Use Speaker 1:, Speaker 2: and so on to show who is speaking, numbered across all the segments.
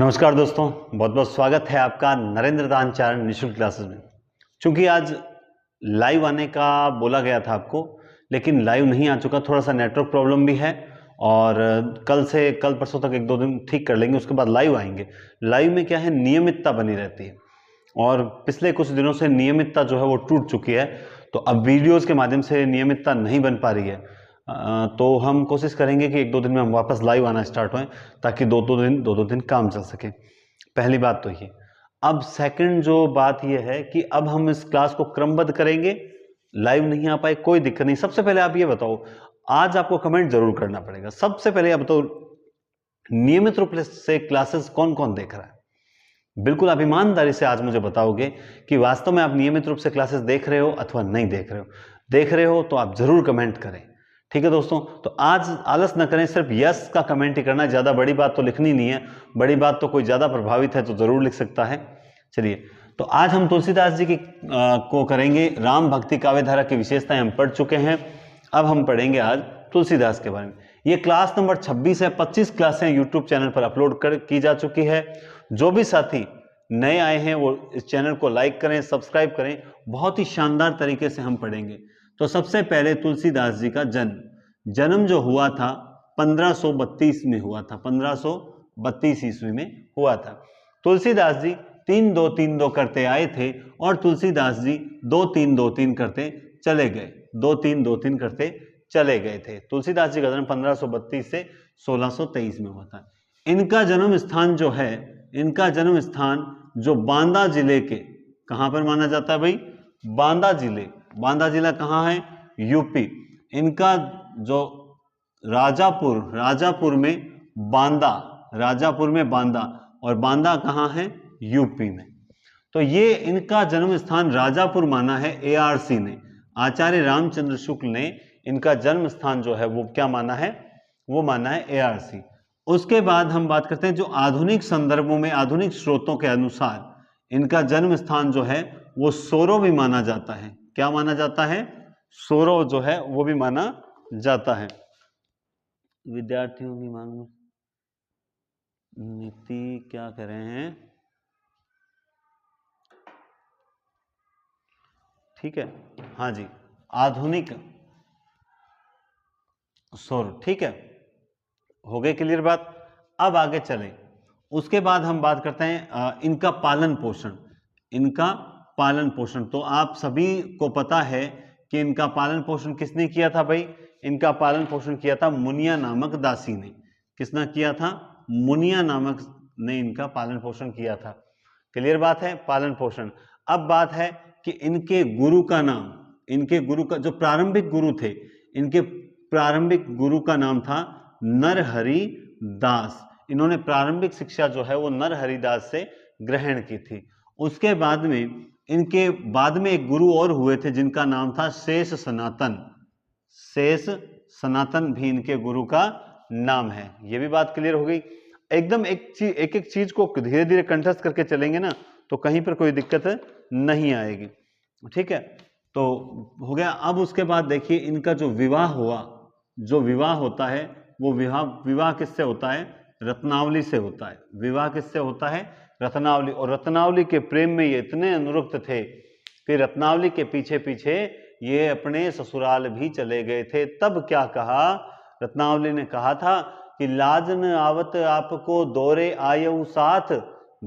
Speaker 1: नमस्कार दोस्तों, बहुत बहुत स्वागत है आपका नरेंद्र दानचारण निःशुल्क क्लासेस में। चूंकि आज लाइव आने का बोला गया था आपको, लेकिन लाइव नहीं आ चुका, थोड़ा सा नेटवर्क प्रॉब्लम भी है और कल परसों तक एक दो दिन ठीक कर लेंगे, उसके बाद लाइव आएंगे। लाइव में क्या है, नियमितता बनी रहती है और पिछले कुछ दिनों से नियमितता जो है वो टूट चुकी है, तो अब वीडियोज़ के माध्यम से नियमितता नहीं बन पा रही है। तो हम कोशिश करेंगे कि एक दो दिन में हम वापस लाइव आना स्टार्ट होएं, ताकि दो दो दिन काम चल सके। पहली बात तो ये। अब सेकंड जो बात ये है कि अब हम इस क्लास को क्रमबद्ध करेंगे। लाइव नहीं आ पाए कोई दिक्कत नहीं। सबसे पहले आप ये बताओ, आज आपको कमेंट जरूर करना पड़ेगा। सबसे पहले आप बताओ, नियमित रूप से क्लासेस कौन कौन देख रहा है? बिल्कुल आप ईमानदारी से आज मुझे बताओगे कि वास्तव में आप नियमित रूप से क्लासेस देख रहे हो अथवा नहीं देख रहे हो। देख रहे हो तो आप जरूर कमेंट करें, ठीक है दोस्तों। तो आज आलस न करें, सिर्फ यस का कमेंट ही करना, ज्यादा बड़ी बात तो लिखनी नहीं है। बड़ी बात तो कोई ज्यादा प्रभावित है तो जरूर लिख सकता है। चलिए, तो आज हम तुलसीदास जी की को करेंगे। राम भक्ति काव्य धारा की विशेषताएं हम पढ़ चुके हैं, अब हम पढ़ेंगे आज तुलसीदास के बारे में। ये क्लास नंबर 26 है। 25 क्लासें यूट्यूब चैनल पर अपलोड की जा चुकी है। जो भी साथी नए आए हैं वो इस चैनल को लाइक करें, सब्सक्राइब करें। बहुत ही शानदार तरीके से हम पढ़ेंगे। तो सबसे पहले तुलसीदास जी का जन्म जो हुआ था 1532 में हुआ था, 1532 ईस्वी में हुआ था। तुलसीदास जी 3-2-3-2 करते आए थे और तुलसीदास जी 2-3-2-3 करते चले गए, 2-3-2-3 करते चले गए थे। तुलसीदास जी का जन्म 1532 से 1623 में हुआ था। इनका जन्म स्थान जो है, इनका जन्म स्थान जो बांदा जिले के, कहां पर माना जाता है भाई? बांदा जिले। बांदा जिला कहां है? यूपी। इनका जो राजापुर में बांदा, और बांदा कहां है? यूपी में। तो ये इनका जन्म स्थान राजापुर माना है एआरसी ने। आचार्य रामचंद्र शुक्ल ने इनका जन्म स्थान जो है वो क्या माना है? वो माना है एआरसी। उसके बाद हम बात करते हैं जो आधुनिक संदर्भों में, आधुनिक स्रोतों के अनुसार इनका जन्म स्थान जो है वो सोरो भी माना जाता है। क्या माना जाता है? सोरो जो है वो भी माना जाता है। विद्यार्थियों की मांग नीति क्या कह रहे हैं? ठीक है, हाँ जी, आधुनिक सोरो, ठीक है, हो गए क्लियर बात। अब आगे चलें। उसके बाद हम बात करते हैं इनका पालन पोषण। इनका पालन पोषण तो आप सभी को पता है कि इनका पालन पोषण किसने किया था भाई? इनका पालन पोषण किया था मुनिया नामक दासी ने। किसने किया था? मुनिया नामक ने इनका पालन पोषण किया था। क्लियर बात है, पालन पोषण। अब बात है कि इनके गुरु का नाम, इनके गुरु का जो प्रारंभिक गुरु थे, इनके प्रारंभिक गुरु का नाम था नरहरि दास। इन्होंने प्रारंभिक शिक्षा जो है वो नरहरि दास से ग्रहण की थी। उसके बाद में इनके बाद में एक गुरु और हुए थे जिनका नाम था शेष सनातन। शेष सनातन भी इनके गुरु का नाम है। ये भी बात क्लियर हो गई। एकदम एक एक चीज को धीरे धीरे कंठस्थ करके चलेंगे ना, तो कहीं पर कोई दिक्कत नहीं आएगी, ठीक है। तो हो गया। अब उसके बाद देखिए इनका जो विवाह हुआ, जो विवाह होता है वो विवाह किससे होता है? रत्नावली से होता है। विवाह किससे होता है? रत्नावली। और रत्नावली के प्रेम में ये इतने अनुरक्त थे कि रत्नावली के पीछे पीछे ये अपने ससुराल भी चले गए थे। तब क्या कहा? रत्नावली ने कहा था कि लाज न आवत आपको दौरे आयऊ साथ,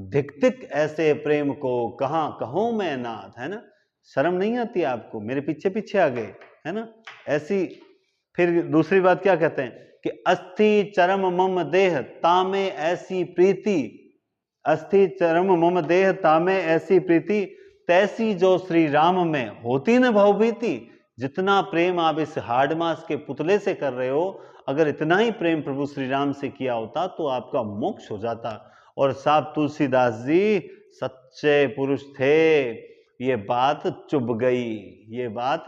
Speaker 1: धिक धिक ऐसे प्रेम को कहां कहूं मैं नाथ, है ना। शर्म नहीं आती आपको? मेरे पीछे पीछे आ गए, है ना, ऐसी। फिर दूसरी बात क्या कहते हैं कि अस्थि चरम मम देह तामे ऐसी प्रीति, अस्थि चरम मम देह तामे ऐसी प्रीति, तैसी जो श्री राम में होती न भवभीति। जितना प्रेम आप इस हार्ड मास के पुतले से कर रहे हो, अगर इतना ही प्रेम प्रभु श्री राम से किया होता तो आपका मोक्ष हो जाता। और साहब तुलसीदास जी सच्चे पुरुष थे। ये बात चुभ गई, ये बात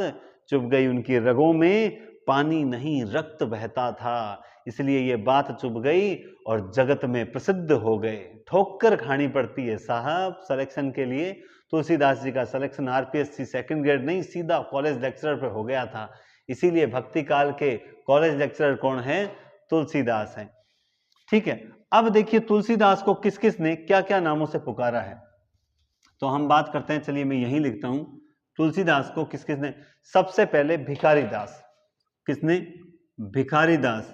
Speaker 1: चुभ गई। उनकी रगों में पानी नहीं रक्त बहता था, इसलिए ये बात चुभ गई और जगत में प्रसिद्ध हो गए। ठोकर खानी पड़ती है साहब सिलेक्शन के लिए। तुलसीदास जी का सिलेक्शन आरपीएससी सेकंड ग्रेड नहीं, सीधा कॉलेज लेक्चरर पे हो गया था। इसीलिए भक्ति काल के कॉलेज लेक्चरर कौन है? तुलसीदास हैं। ठीक है, अब देखिए तुलसीदास को किस किस ने क्या क्या नामों से पुकारा है, तो हम बात करते हैं। चलिए मैं यही लिखता हूं, तुलसीदास को किस किस ने। सबसे पहले भिखारी दास। किसने? भिखारी दास।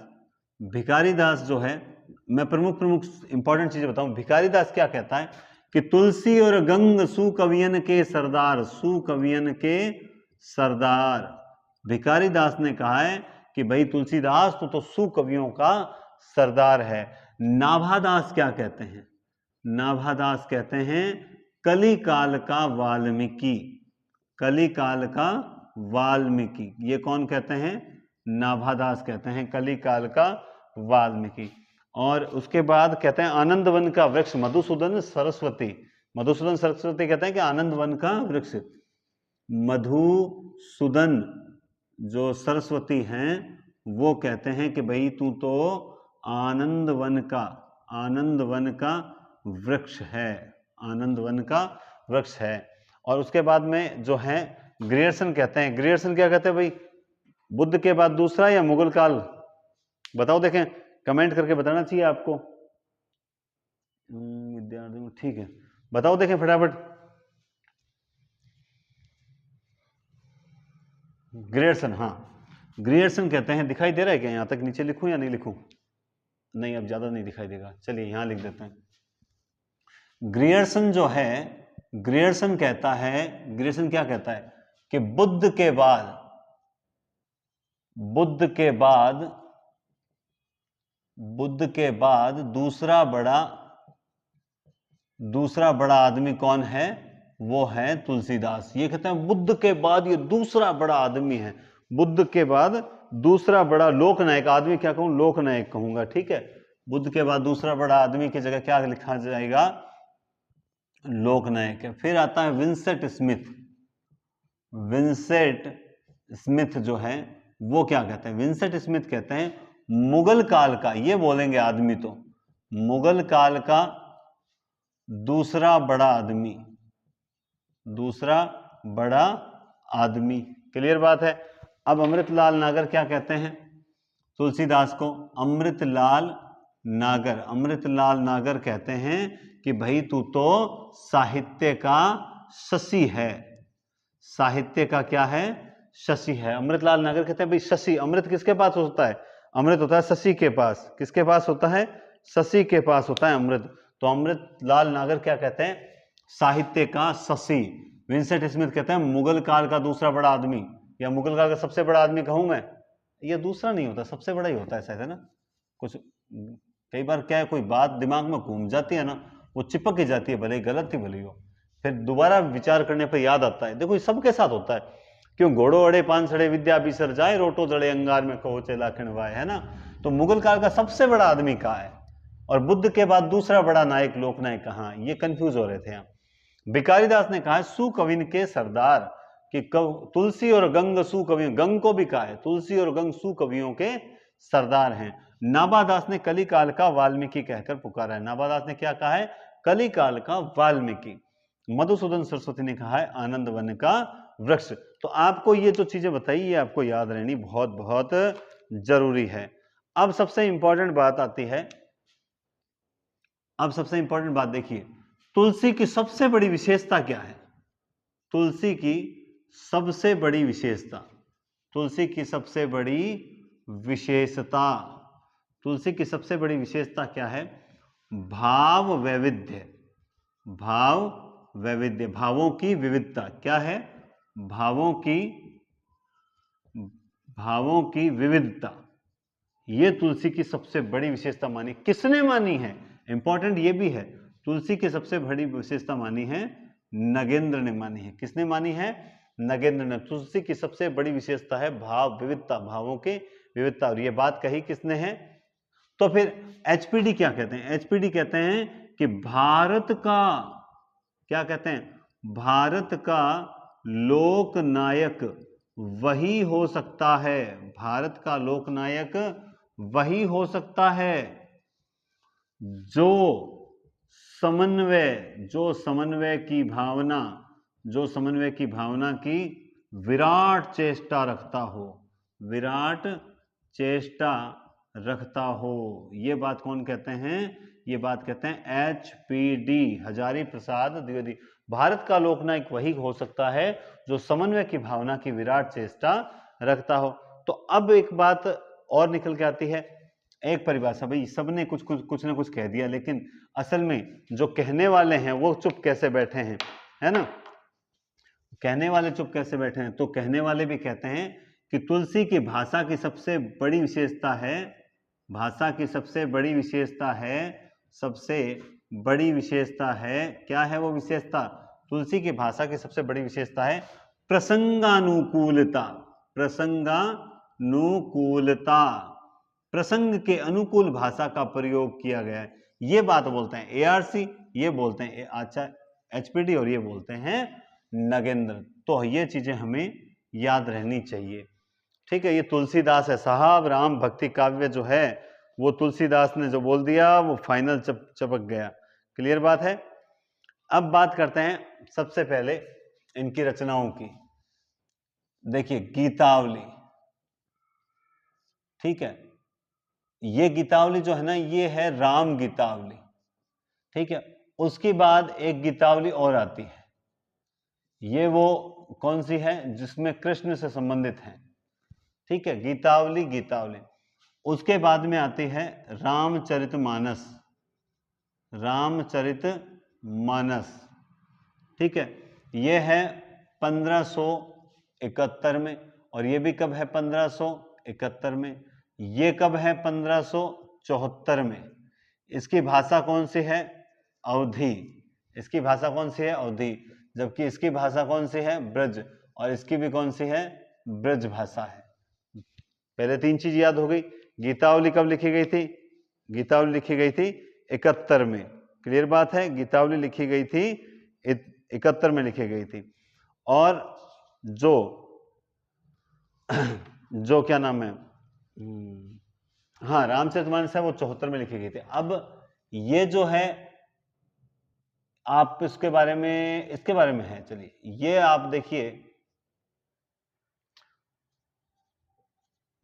Speaker 1: भिखारी दास जो है, मैं प्रमुख प्रमुख इंपॉर्टेंट चीजें बताऊं। भिखारी दास क्या कहता है कि तुलसी और गंग सुकवियन के सरदार, सुकवियन के सरदार। भिखारी दास ने कहा है कि भाई तुलसीदास तो सुकवियों का सरदार है। नाभादास क्या कहते हैं? नाभादास कहते हैं कली काल का वाल्मीकि। कली काल का वाल्मीकि, ये कौन कहते हैं? नाभादास कहते हैं कली काल का वाल्मीकि। और उसके बाद कहते हैं आनंद वन का वृक्ष मधुसूदन सरस्वती। मधुसूदन सरस्वती कहते हैं कि आनंद वन का वृक्ष। मधुसूदन जो सरस्वती हैं वो कहते हैं कि भाई तू तो आनंद वन का वृक्ष है, आनंद वन का वृक्ष है। और उसके बाद में जो है ग्रियर्सन कहते हैं। ग्रियर्सन क्या कहते हैं भाई? बुद्ध के बाद दूसरा या मुगल काल? बताओ, देखें, कमेंट करके बताना चाहिए आपको विद्यार्थी। ठीक है, बताओ देखें फटाफट। ग्रियर्सन, हाँ ग्रियर्सन कहते हैं। दिखाई दे रहा है क्या? यहां तक नीचे लिखूं या नहीं लिखूं? नहीं, अब ज्यादा नहीं दिखाई देगा, चलिए यहां लिख देते हैं। ग्रियर्सन जो है, ग्रियर्सन कहता है, ग्रियर्सन क्या कहता है कि बुद्ध के बाद दूसरा बड़ा आदमी कौन है? वो है तुलसीदास। ये कहते हैं बुद्ध के बाद ये दूसरा बड़ा आदमी है। बुद्ध के बाद दूसरा बड़ा लोकनायक आदमी, क्या कहूं? लोकनायक कहूंगा, ठीक है। बुद्ध के बाद दूसरा बड़ा आदमी की जगह क्या लिखा जाएगा? लोकनायक है। फिर आता है विंसेंट स्मिथ। विंसेंट स्मिथ जो है वो क्या कहते हैं? विंसेंट स्मिथ कहते हैं मुगल काल का, ये बोलेंगे आदमी तो, मुगल काल का दूसरा बड़ा आदमी। क्लियर बात है। अब अमृतलाल नागर क्या कहते हैं तुलसीदास को? अमृतलाल नागर कहते हैं कि भाई तू तो साहित्य का शशि है। साहित्य का क्या है? शशि है। अमृतलाल नागर कहते हैं भाई शशि, अमृत किसके पास होता है? अमृत होता है शशि के पास। किसके पास होता है? शशि के पास होता है अमृत। तो अमृतलाल नागर क्या कहते हैं? साहित्य का शशि। विंसेंट स्मिथ कहते हैं मुगल काल का दूसरा बड़ा आदमी, या मुगल काल का सबसे बड़ा आदमी कहूं मैं? ये दूसरा नहीं होता, सबसे बड़ा ही होता है शायद, है ना? कुछ कई बार क्या है, कोई बात दिमाग में घूम जाती है ना, वो चिपक ही जाती है, भले ही गलत ही भले हो, फिर दोबारा विचार करने पर याद आता है। देखो ये सबके साथ होता है। क्यों घोड़ो अड़े पान सड़े विद्या बिसर जाए, रोटो जड़े अंगार में कहो चला खिणवाए, है ना? तो मुगल काल का सबसे बड़ा आदमी कहाँ है? और बुद्ध के बाद दूसरा बड़ा नायक, लोकनायक कहाँ? ये कंफ्यूज हो रहे थे यहाँ। भिखारी दास ने कहा सुकविन के सरदार, कि तुलसी और गंग सुकवि, गंग को भी कहा है तुलसी और गंग सुकवियों के सरदार हैं। नाभादास ने कली काल का वाल्मीकि कहकर पुकारा है। नाभादास ने क्या कहा है? कली काल का वाल्मीकि। मधुसूदन सरस्वती ने कहा है आनंद वन का वृक्ष। तो आपको ये जो चीजें बताई ये आपको याद रहनी बहुत बहुत जरूरी है। अब सबसे इंपॉर्टेंट बात आती है, अब सबसे इंपॉर्टेंट बात देखिए, तुलसी की सबसे बड़ी विशेषता क्या है? तुलसी की सबसे बड़ी विशेषता, तुलसी की सबसे बड़ी विशेषता, तुलसी की सबसे बड़ी विशेषता क्या है? भाव वैविध्य। भाव वैविध्य, भावों की विविधता। क्या है? भावों की विविधता। ये तुलसी की सबसे बड़ी विशेषता मानी। किसने मानी है? इंपॉर्टेंट ये भी है, तुलसी की सबसे बड़ी विशेषता मानी है नगेंद्र ने मानी है। किसने मानी है? नगेंद्र ने। तुलसी की सबसे बड़ी विशेषता है भाव विविधता, भावों की विविधता। और ये बात कही किसने है? तो फिर एचपीडी क्या कहते हैं? एचपीडी कहते हैं कि भारत का, क्या कहते हैं? भारत का लोकनायक वही हो सकता है, भारत का लोकनायक वही हो सकता है जो समन्वय की भावना की विराट चेष्टा रखता हो, विराट चेष्टा रखता हो। ये बात कौन कहते हैं? ये बात कहते हैं HPD, हजारी प्रसाद द्विवेदी। भारत का लोकनायक वही हो सकता है जो समन्वय की भावना की विराट चेष्टा रखता हो। तो अब एक बात और निकल के आती है, एक परिभाषा। भाई सबने कुछ ना कुछ कह दिया, लेकिन असल में जो कहने वाले हैं वो चुप कैसे बैठे हैं, है ना? कहने वाले चुप कैसे बैठे हैं? तो कहने वाले भी कहते हैं कि तुलसी की भाषा की सबसे बड़ी विशेषता है, भाषा की सबसे बड़ी विशेषता है, सबसे बड़ी विशेषता है, क्या है वो विशेषता? तुलसी की भाषा की सबसे बड़ी विशेषता है प्रसंगानुकूलता। प्रसंगानुकूलता, प्रसंग के अनुकूल भाषा का प्रयोग किया गया है। ये बात बोलते हैं ARC, ये बोलते हैं अच्छा HPD, और ये बोलते हैं नगेंद्र। तो ये चीजें हमें याद रहनी चाहिए, ठीक है? ये तुलसीदास है साहब, राम भक्ति काव्य जो है वो तुलसीदास ने जो बोल दिया वो फाइनल चपक गया। क्लियर बात है? अब बात करते हैं सबसे पहले इनकी रचनाओं की। देखिए गीतावली, ठीक है? ये गीतावली जो है ना, ये है राम गीतावली, ठीक है? उसके बाद एक गीतावली और आती है, ये वो कौन सी है? जिसमें कृष्ण से संबंधित है, ठीक है? गीतावली, गीतावली। उसके बाद में आती है रामचरितमानस, रामचरितमानस, ठीक है? ये है 1571 में, और ये भी कब है? 1571 में। ये कब है? 1574 में। इसकी भाषा कौन सी है? अवधी। इसकी भाषा कौन सी है? अवधी। जबकि इसकी भाषा कौन सी है? ब्रज। और इसकी भी कौन सी है? ब्रज भाषा है। पहले तीन चीज याद हो गई। गीतावली कब लिखी गई थी? गीतावली लिखी गई थी 71 में। क्लियर बात है? गीतावली लिखी गई थी 71 में लिखी गई थी। और जो क्या नाम है, हाँ, रामचरितमानस है, वो 74 में लिखी गई थी। अब ये जो है आप इसके बारे में है, चलिए ये आप देखिए,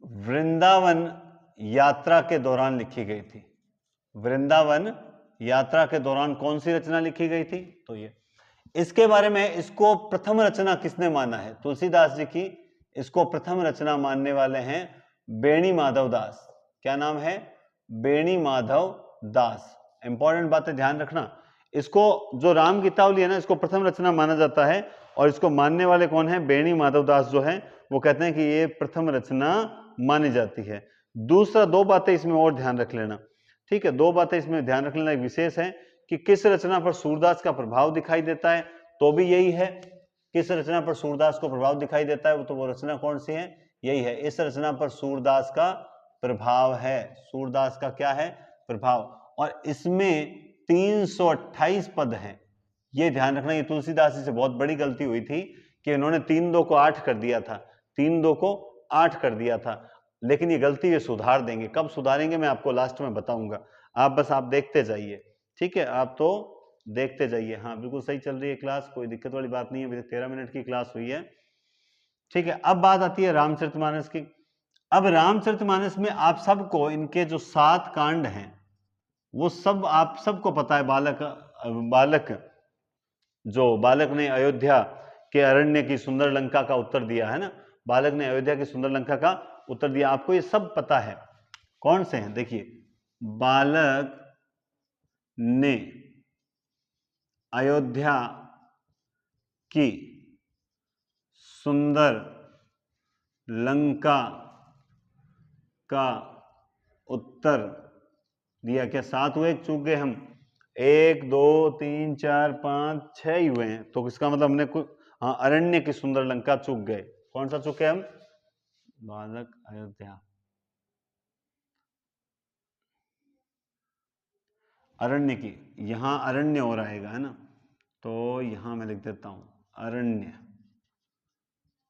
Speaker 1: वृंदावन यात्रा के दौरान लिखी गई थी। वृंदावन यात्रा के दौरान कौन सी रचना लिखी गई थी? तो ये, इसके बारे में, इसको प्रथम रचना किसने माना है? तुलसीदास जी की इसको प्रथम रचना मानने वाले हैं बेणी माधव दास। क्या नाम है? बेणी माधव दास। इंपॉर्टेंट बातें ध्यान रखना। इसको जो राम गीतावली है ना, इसको प्रथम रचना माना जाता है, और इसको मानने वाले कौन है? बेणी माधव दास जो है वो कहते हैं कि ये प्रथम रचना मानी जाती है। दूसरा, दो बातें इसमें और ध्यान रख लेना, ठीक है? दो बातें इसमें ध्यान रख लेना। एक विशेष है कि किस रचना पर सूरदास का प्रभाव दिखाई देता है, तो भी यही है। किस रचना पर सूरदास को प्रभाव दिखाई देता है, तो वो रचना कौन सी है? यही है। इस रचना पर सूरदास का प्रभाव है। सूरदास का क्या है? प्रभाव। और इसमें 328 पद हैं। ये ध्यान रखना, ये तुलसीदास जी से बहुत बड़ी गलती हुई थी कि इन्होंने 3-2 को 8 कर दिया था, 3-2 को 8 कर दिया था। लेकिन ये गलती ये सुधार देंगे। कब सुधारेंगे मैं आपको लास्ट में बताऊंगा। आप देखते जाइए, ठीक है? आप तो देखते जाइए। हाँ, बिल्कुल सही चल रही है क्लास, कोई दिक्कत वाली बात नहीं है। अभी 13 मिनट की क्लास हुई है, ठीक है? अब बात आती है रामचरितमानस की। अब रामचरितमानस में आप सबको इनके जो 7 कांड हैं वो सब आप सबको पता है। बालक ने अयोध्या के अरण्य की सुंदर लंका का उत्तर दिया है ना, बालक ने अयोध्या की सुंदर लंका का उत्तर दिया। आपको ये सब पता है। कौन से हैं? देखिए, बालक ने अयोध्या की सुंदर लंका का उत्तर दिया। क्या 7 हुए? चूक गए हम। 1 2 3 4 5 6 ही हुए हैं। तो इसका मतलब हमने हाँ, अरण्य की सुंदर लंका चूक गए। कौन सा चूके हम? बालक अयोध्या, अरण्य की। यहां अरण्य और आएगा, है ना? तो यहां मैं लिख देता हूं अरण्य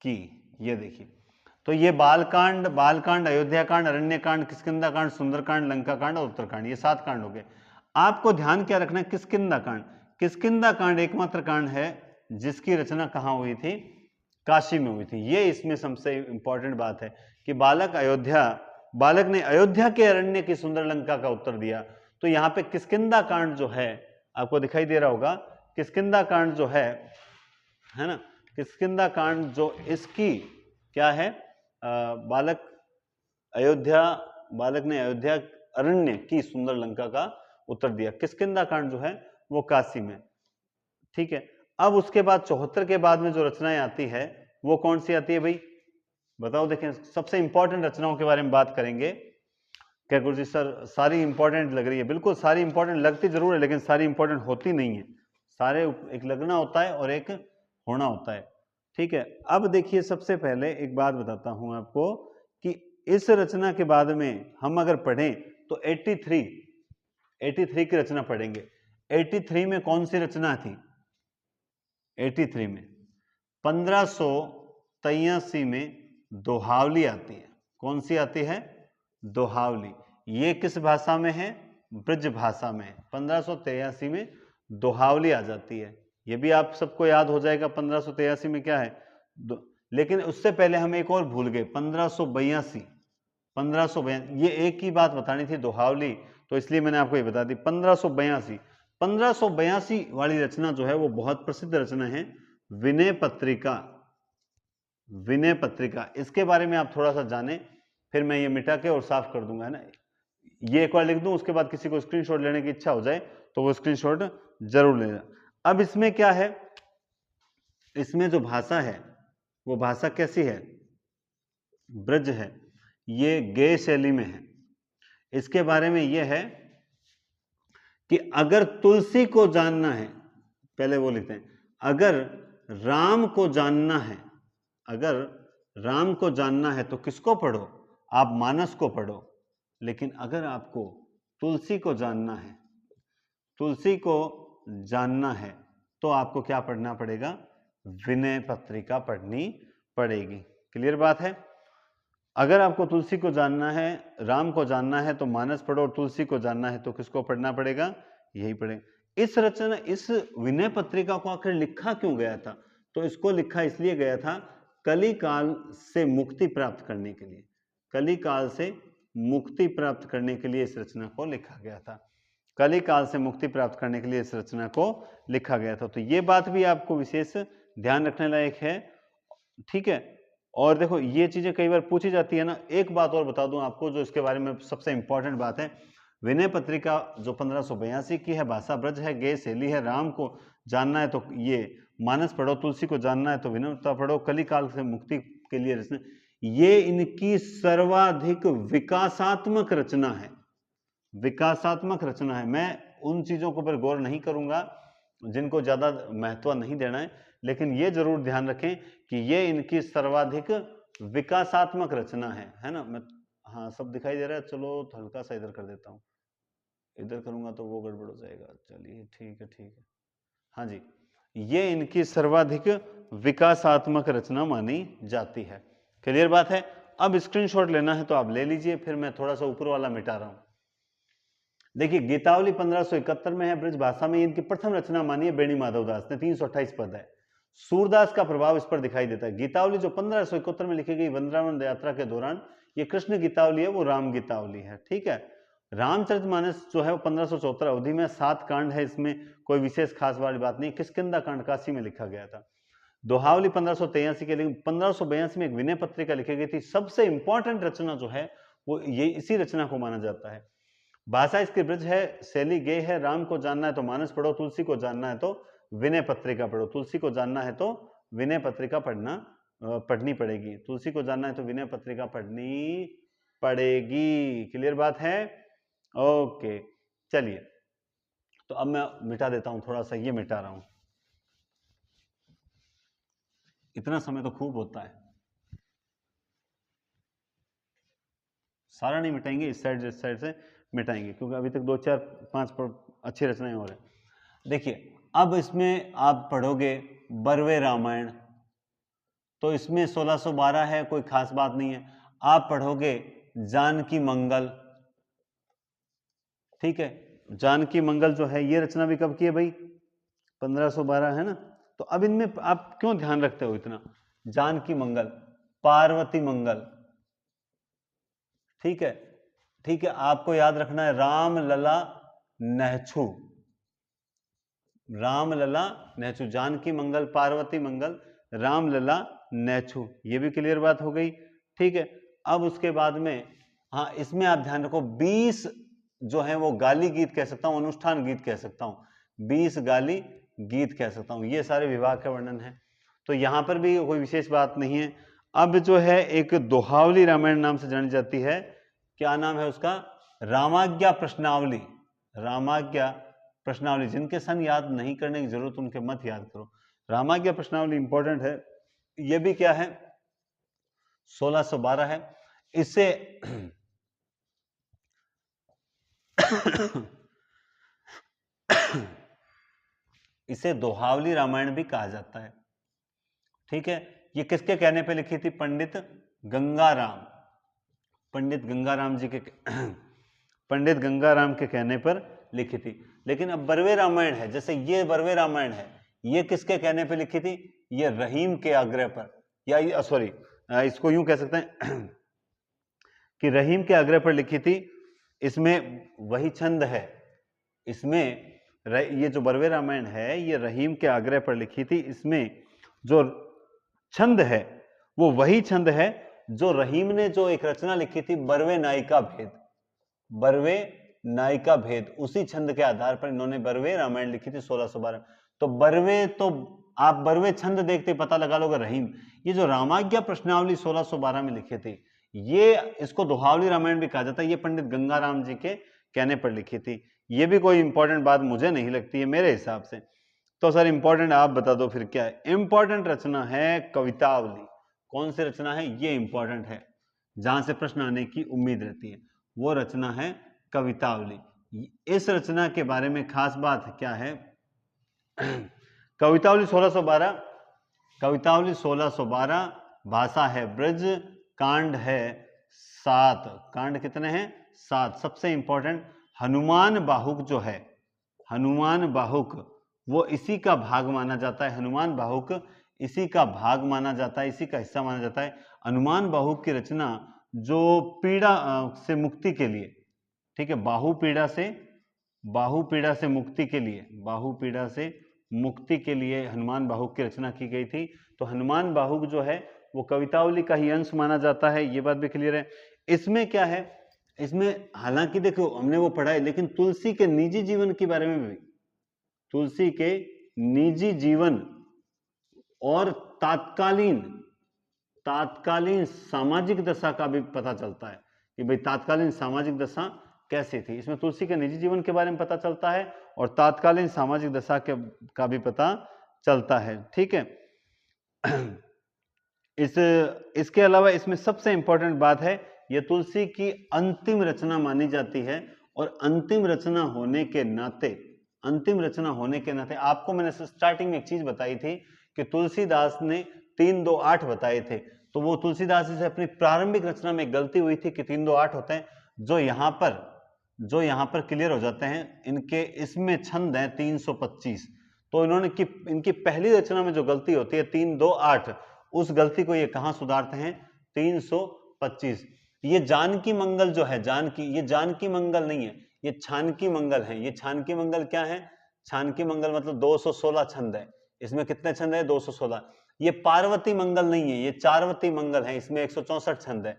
Speaker 1: की। ये देखिए, तो ये बालकांड, अयोध्या कांड, अरण्य कांड, किष्किंधा कांड, सुंदरकांड, लंका कांड और उत्तरकांड, ये 7 कांड हो गए। आपको ध्यान क्या रखना है? किष्किंधा कांड। किष्किंधा कांड एकमात्र कांड है जिसकी रचना कहां हुई थी? काशी में हुई थी। ये इसमें सबसे इंपॉर्टेंट बात है कि बालक अयोध्या बालक ने अयोध्या के अरण्य की सुंदर लंका का उत्तर दिया। तो यहाँ पे किष्किंधा कांड जो है आपको दिखाई दे रहा होगा, किष्किंधा कांड जो है ना, किष्किंधा कांड जो इसकी क्या है, बालक ने अयोध्या अरण्य की सुंदर लंका का उत्तर दिया। किष्किंधा कांड जो है वो काशी में, ठीक है। अब उसके बाद 74 के बाद में जो रचनाएं आती है वो कौन सी आती है भाई, बताओ। देखें, सबसे इंपॉर्टेंट रचनाओं के बारे में बात करेंगे। क्या गुरुजी सर सारी इंपॉर्टेंट लग रही है? बिल्कुल सारी इंपॉर्टेंट लगती जरूर है, लेकिन सारी इंपॉर्टेंट होती नहीं है। सारे एक लगना होता है और एक होना होता है, ठीक है। अब देखिए, सबसे पहले एक बात बताता हूं आपको कि इस रचना के बाद में हम अगर पढ़ें तो 83 की रचना पढ़ेंगे। 83 में कौन सी रचना थी? 83 में 1583 में दोहावली आती है। कौन सी आती है? दोहावली। ये किस भाषा में है? ब्रज भाषा में है। 1583 में दोहावली आ जाती है। ये भी आप सबको याद हो जाएगा 1583 में क्या है। लेकिन उससे पहले हम एक और भूल गए, 1582। ये एक ही बात बतानी थी, दोहावली, तो इसलिए मैंने आपको ये बता दी। 1582 वाली रचना जो है वो बहुत प्रसिद्ध रचना है, विनय पत्रिका। विनय पत्रिका, इसके बारे में आप थोड़ा सा जाने, फिर मैं ये मिटा के और साफ कर दूंगा, है ना। ये एक बार लिख दूं, उसके बाद किसी को स्क्रीनशॉट लेने की इच्छा हो जाए तो वो स्क्रीनशॉट जरूर लेना। अब इसमें क्या है, इसमें जो भाषा है वो भाषा कैसी है? ब्रज है, ये गेय शैली में है। इसके बारे में यह है कि अगर तुलसी को जानना है, पहले वो लिखते हैं, अगर राम को जानना है, अगर राम को जानना है तो किसको पढ़ो? आप मानस को पढ़ो। लेकिन अगर आपको तुलसी को जानना है, तुलसी को जानना है तो आपको क्या पढ़ना पड़ेगा? विनय पत्रिका पढ़नी पड़ेगी। क्लियर बात है? अगर आपको तुलसी को जानना है, राम को जानना है तो मानस पढ़ो, और तुलसी को जानना है तो किसको पढ़ना पड़ेगा? यही पढ़ेगा। इस विनय पत्रिका को आखिर लिखा क्यों गया था? तो इसको लिखा इसलिए गया था, कली काल से मुक्ति प्राप्त करने के लिए। कली काल से मुक्ति प्राप्त करने के लिए इस रचना को लिखा गया था। कली काल से मुक्ति प्राप्त करने के लिए इस रचना को लिखा गया था। तो ये बात भी आपको विशेष ध्यान रखने लायक है, ठीक है। और देखो, ये चीजें कई बार पूछी जाती है ना। एक बात और बता दूं आपको जो इसके बारे में सबसे इंपॉर्टेंट बात है, विनय पत्रिका जो 1582 की है, भाषा ब्रज है, गेय शैली है। राम को जानना है तो ये मानस पढ़ो, तुलसी को जानना है तो विनम्रता पढ़ो, कली काल से मुक्ति के लिए रचना। ये इनकी सर्वाधिक विकासात्मक रचना है, विकासात्मक रचना है। मैं उन चीजों को पर गौर नहीं करूंगा जिनको ज्यादा महत्व नहीं देना है, लेकिन ये जरूर ध्यान रखें कि ये इनकी सर्वाधिक विकासात्मक रचना है ना। मैं, हाँ, सब दिखाई दे रहा है। चलो हल्का सा इधर कर देता हूँ, इधर करूंगा तो वो गड़बड़ हो जाएगा। चलिए ठीक है, ठीक है। हाँ जी, ये इनकी सर्वाधिक विकासात्मक रचना मानी जाती है। क्लियर बात है? अब स्क्रीनशॉट लेना है तो आप ले लीजिए, फिर मैं थोड़ा सा ऊपर वाला मिटा रहा हूं। देखिए, गीतावली 1571 में है, ब्रज भाषा में इनकी प्रथम रचना मानी है बेणी माधवदास ने। 328 पद है। सूरदास का प्रभाव इस पर दिखाई देता है। गीतावली जो 1571 में लिखी गई वृंदावन यात्रा के दौरान, ये कृष्ण गीतावली है, वो राम गीतावली है, ठीक है। रामचरितमानस जो है वो 1574 अवधि में 7 कांड है, इसमें कोई विशेष खास वाली बात नहीं। किष्किंधा कांड काशी में लिखा गया था। दोहावली 1583 के, लेकिन 1582 में एक विनय पत्रिका लिखी गई थी। सबसे इंपॉर्टेंट रचना जो है वो ये इसी रचना को माना जाता है। भाषा इसकी ब्रज है, शैली गेय है। राम को जानना है तो मानस पढ़ो, तुलसी को जानना है तो विनय पत्रिका पढ़ो। तुलसी को जानना है तो विनय पत्रिका पढ़नी पड़ेगी। तुलसी को जानना है तो विनय पत्रिका पढ़नी पड़ेगी। क्लियर बात है? ओके, चलिए, तो अब मैं मिटा देता हूं, थोड़ा सा ये मिटा रहा हूं। इतना समय तो खूब होता है। सारा नहीं मिटाएंगे, इस साइड से मिटाएंगे, क्योंकि अभी तक 2 4 5 अच्छी रचनाएं हो रही हैं। देखिए, अब इसमें आप पढ़ोगे बरवे रामायण, तो इसमें 1612 है, कोई खास बात नहीं है। आप पढ़ोगे जानकी मंगल, ठीक है। जानकी मंगल जो है ये रचना भी कब की है भाई? 1512 है ना। तो अब इनमें आप क्यों ध्यान रखते हो इतना? जानकी मंगल, पार्वती मंगल, ठीक है, ठीक है, आपको याद रखना है राम लला नहछू, राम लला नहछू, जानकी मंगल पार्वती मंगल राम लला नहछू, ये भी क्लियर बात हो गई। ठीक है, अब उसके बाद में हाँ इसमें आप ध्यान रखो 20 जो है वो गाली गीत कह सकता हूं, अनुष्ठान गीत कह सकता हूं, 20 गाली गीत कह सकता हूं, ये सारे विवाह का वर्णन है। तो यहां पर भी कोई विशेष बात नहीं है। अब जो है एक दोहावली रामायण नाम से जानी जाती है, क्या नाम है उसका? रामाज्ञा प्रश्नावली, रामाज्ञा प्रश्नावली। जिनके सन याद नहीं करने की जरूरत उनके मत याद करो, रामाज्ञा प्रश्नावली इंपॉर्टेंट है। ये भी क्या है 1612 है। इससे इसे दोहावली रामायण भी कहा जाता है। ठीक है, ये किसके कहने पे लिखी थी? पंडित गंगाराम, पंडित गंगाराम जी के पंडित गंगाराम के कहने पर लिखी थी। लेकिन अब बरवे रामायण है, जैसे ये बरवे रामायण है, ये किसके कहने पे लिखी थी? ये रहीम के आग्रह पर, या सॉरी इसको यूं कह सकते हैं कि रहीम के आग्रह पर लिखी थी। इसमें वही छंद है, इसमें ये जो बरवे रामायण है ये रहीम के आग्रह पर लिखी थी। इसमें जो छंद है वो वही छंद है जो रहीम ने जो एक रचना लिखी थी बरवे नायिका भेद, बरवे नायिका भेद, उसी छंद के आधार पर इन्होंने बरवे रामायण लिखी थी 1612। तो बरवे, तो आप बरवे छंद देखते पता लगा लोगे रहीम। ये जो रामाज्ञा प्रश्नावली 1612 में लिखी थी, ये इसको दोहावली रामायण भी कहा जाता है, ये पंडित गंगाराम जी के कहने पर लिखी थी। ये भी कोई इंपॉर्टेंट बात मुझे नहीं लगती है मेरे हिसाब से। तो सर इंपॉर्टेंट आप बता दो फिर क्या है? इंपॉर्टेंट रचना है कवितावली। कौन सी रचना है? ये इंपॉर्टेंट है, जहां से प्रश्न आने की उम्मीद रहती है, वो रचना है कवितावली। इस रचना के बारे में खास बात क्या है? कवितावली 1612, कवितावली 1612, भाषा है ब्रज, कांड है 7। कांड कितने हैं? 7। सबसे इंपॉर्टेंट हनुमान बाहुक जो है, हनुमान बाहुक वो इसी का भाग माना जाता है, हनुमान बाहुक इसी का भाग माना जाता है, इसी का हिस्सा माना जाता है। हनुमान बाहुक की रचना जो पीड़ा से मुक्ति के लिए, ठीक है, बाहुपीड़ा से मुक्ति के लिए, बाहुपीड़ा से मुक्ति के लिए हनुमान बाहुक की रचना की गई थी। तो हनुमान बाहुक जो है वो कवितावली का ही अंश माना जाता है, ये बात भी क्लियर है। इसमें क्या है? इसमें हालांकि देखो हमने वो पढ़ा है, लेकिन तुलसी के निजी जीवन के बारे में भी, तुलसी के निजी जीवन और तात्कालीन सामाजिक दशा का भी पता चलता है कि भाई तात्कालीन सामाजिक दशा कैसी थी। इसमें तुलसी के निजी जीवन के बारे में पता चलता है और तात्कालीन सामाजिक दशा का भी पता चलता है। ठीक है, इसके अलावा इसमें सबसे इंपॉर्टेंट बात है, यह तुलसी की अंतिम रचना मानी जाती है। और अंतिम रचना होने के नाते आपको मैंने स्टार्टिंग में एक चीज बताई थी कि तुलसीदास ने 3-2-8 बताए थे। तो वो तुलसीदास जी से अपनी प्रारंभिक रचना में गलती हुई थी कि 3-2-8 होते हैं, जो यहां पर क्लियर हो जाते हैं। इनके इसमें छंद है 325। तो इनकी पहली रचना में जो गलती होती है 3-2-8, उस गलती को ये कहां सुधारते हैं? 325। ये जानकी मंगल जो है, ये जानकी मंगल नहीं है, ये छानकी मंगल है। ये छानकी मंगल क्या है? छानकी मंगल मतलब 216 छंद है। इसमें कितने छंद है? 216। ये पार्वती मंगल नहीं है, ये चारवती मंगल है। इसमें 164 छंद है,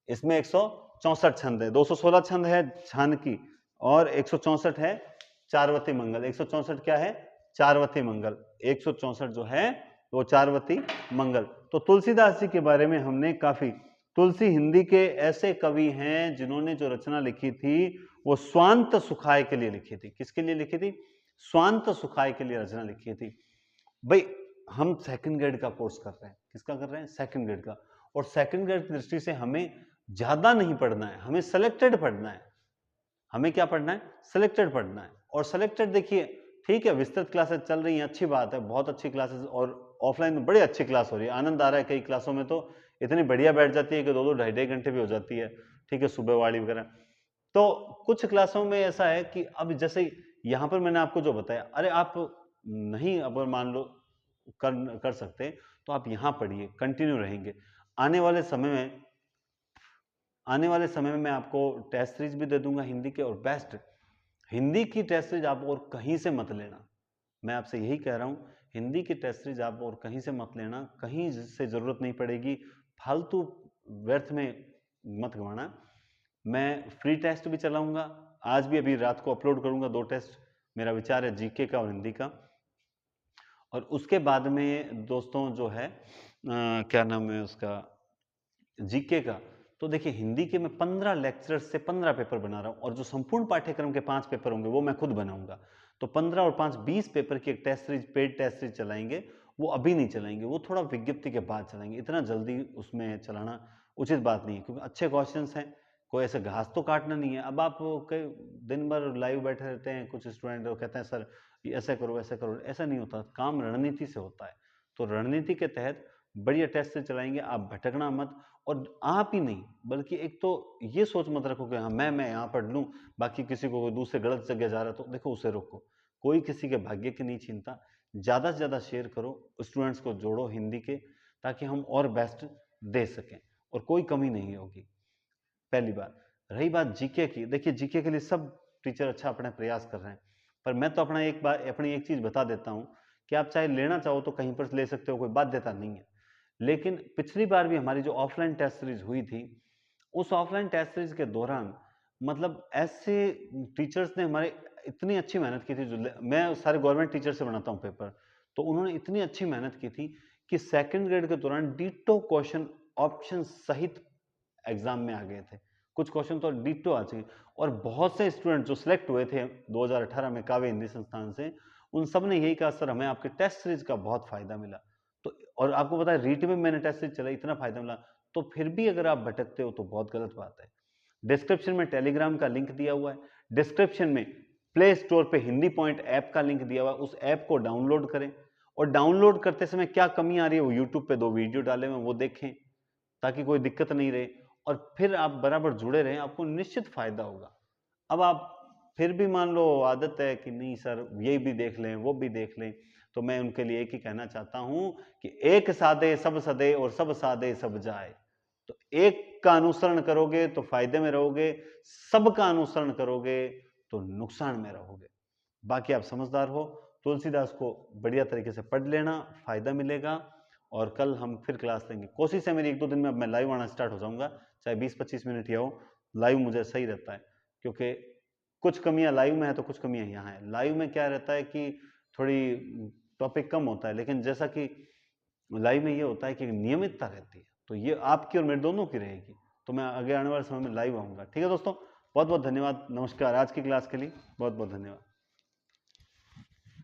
Speaker 1: इसमें 164 छंद है। 216 छंद है छानकी और 164 है चारवती मंगल। 164 क्या है? चारवती मंगल। 164 जो है वो चारवती मंगल। तो तुलसीदास जी के बारे में हमने काफी, तुलसी हिंदी के ऐसे कवि हैं जिन्होंने जो रचना लिखी थी वो स्वांत सुखाय के लिए लिखी थी। किसके लिए लिखी थी? स्वांत सुखाय के लिए रचना लिखी थी। भाई हम सेकंड ग्रेड का कोर्स कर रहे हैं, किसका कर रहे हैं? सेकंड ग्रेड का। और सेकंड ग्रेड की दृष्टि से हमें ज्यादा नहीं पढ़ना है, हमें सेलेक्टेड पढ़ना है। हमें क्या पढ़ना है? सेलेक्टेड पढ़ना है। और सेलेक्टेड देखिए, ठीक है, विस्तृत क्लासेस चल रही हैं, अच्छी बात है, बहुत अच्छी क्लासेस, और ऑफलाइन में बड़ी अच्छी क्लास हो रही है, आनंद आ रहा है। कई क्लासों में तो इतनी बढ़िया बैठ जाती है कि 2-2 ढाई-ढाई घंटे भी हो जाती है। ठीक है, सुबह वाली वगैरह। तो कुछ क्लासों में ऐसा है कि अब जैसे यहां पर मैंने आपको जो बताया, अरे आप नहीं अगर मान लो कर सकते तो आप यहां पढ़िए, कंटिन्यू रहेंगे। आने वाले समय में आने वाले समय में मैं आपको टेस्ट सीरीज भी दे दूंगा हिंदी के, और बेस्ट हिंदी की टेस्ट सीरीज आप और कहीं से मत लेना। मैं आपसे यही कह रहा हूँ, हिंदी की टेस्ट सीरीज आप और कहीं से मत लेना, कहीं से ज़रूरत नहीं पड़ेगी, फालतू व्यर्थ में मत गंवाना। मैं फ्री टेस्ट भी चलाऊंगा, आज भी अभी रात को अपलोड करूंगा 2 टेस्ट। मेरा विचार है जीके का और हिंदी का। और उसके बाद में दोस्तों जो है क्या नाम है उसका, जीके का, तो देखिए हिंदी के मैं 15 लेक्चरर्स से 15 पेपर बना रहा हूँ, और जो संपूर्ण पाठ्यक्रम के 5 पेपर होंगे वो मैं खुद बनाऊंगा। तो 15 और 5 20 पेपर की एक test series, paid test series चलाएंगे। वो अभी नहीं चलाएंगे, वो थोड़ा विज्ञप्ति के बाद चलाएंगे, इतना जल्दी उसमें चलाना उचित बात नहीं है, क्योंकि अच्छे क्वेश्चंस हैं, कोई ऐसे घास तो काटना नहीं है। अब आप कई दिन भर लाइव बैठे रहते हैं, कुछ स्टूडेंट कहते हैं सर ये ऐसा करो ऐसा करो, ऐसा नहीं होता, काम रणनीति से होता है। तो रणनीति के तहत बढ़िया टेस्ट से चलाएंगे, आप भटकना मत। और आप ही नहीं बल्कि एक तो ये सोच मत रखो कि हाँ मैं यहाँ पढ़ लूँ, बाकी किसी को दूसरे गलत जगह जा रहा है तो देखो उसे रोको। कोई किसी के भाग्य की नहीं चिंता, ज़्यादा से ज़्यादा शेयर करो, स्टूडेंट्स को जोड़ो हिंदी के, ताकि हम और बेस्ट दे सकें और कोई कमी नहीं होगी। पहली बात। रही बात जीके की, देखिए जीके के लिए सब टीचर अच्छा अपना प्रयास कर रहे हैं, पर मैं तो अपनी एक चीज़ बता देता हूँ कि आप चाहे लेना चाहो तो कहीं पर ले सकते हो, कोई बाध्यता नहीं है। लेकिन पिछली बार भी हमारी जो ऑफलाइन टेस्ट सीरीज हुई थी, उस ऑफलाइन टेस्ट सीरीज के दौरान मतलब ऐसे टीचर्स ने हमारे इतनी अच्छी मेहनत की थी, जो मैं सारे गवर्नमेंट टीचर से बनाता हूँ पेपर, तो उन्होंने इतनी अच्छी मेहनत की थी कि सेकंड ग्रेड के दौरान डिटो क्वेश्चन ऑप्शन सहित एग्जाम में आ गए थे। कुछ क्वेश्चन तो डिटो आ चुके, और बहुत से स्टूडेंट जो सिलेक्ट हुए थे 2018 में काव्य हिंदी संस्थान से, उन सब ने यही कहा सर हमें आपके टेस्ट सीरीज का बहुत फायदा मिला। तो और आपको पता है रीट में मैंने टेस्ट सीरीज चलाई, इतना फायदा मिला, तो फिर भी अगर आप भटकते हो तो बहुत गलत बात है। डिस्क्रिप्शन में टेलीग्राम का लिंक दिया हुआ है, डिस्क्रिप्शन में प्ले स्टोर पे हिंदी पॉइंट ऐप का लिंक दिया हुआ है, उस ऐप को डाउनलोड करें, और डाउनलोड करते समय क्या कमी आ रही है वो यूट्यूब पे 2 वीडियो डाले हुए वो देखें, ताकि कोई दिक्कत नहीं रहे, और फिर आप बराबर जुड़े रहें, आपको निश्चित फायदा होगा। अब आप फिर भी मान लो आदत है कि नहीं सर ये भी देख लें वो भी देख लें, तो मैं उनके लिए एक ही कहना चाहता हूं कि एक साधे सब सदे और सब साधे सब जाए। तो एक का अनुसरण करोगे तो फायदे में रहोगे, सबका अनुसरण करोगे तो नुकसान में रहोगे। बाकी आप समझदार हो, तुलसीदास को बढ़िया तरीके से पढ़ लेना, फायदा मिलेगा। और कल हम फिर क्लास लेंगे। कोशिश है मेरी 1-2 दिन में अब मैं लाइव आना स्टार्ट हो जाऊंगा, चाहे 20-25 मिनट ही हो, लाइव मुझे सही रहता है, क्योंकि कुछ कमियां लाइव में है तो कुछ कमियां यहाँ है। लाइव में क्या रहता है कि थोड़ी टॉपिक कम होता है, लेकिन जैसा कि लाइव में ये होता है कि नियमितता रहती है, तो ये आपकी और मेरे दोनों की रहेगी। तो मैं आगे आने वाले समय में लाइव आऊंगा। ठीक है दोस्तों, बहुत बहुत धन्यवाद, नमस्कार। आज की क्लास के लिए बहुत बहुत धन्यवाद।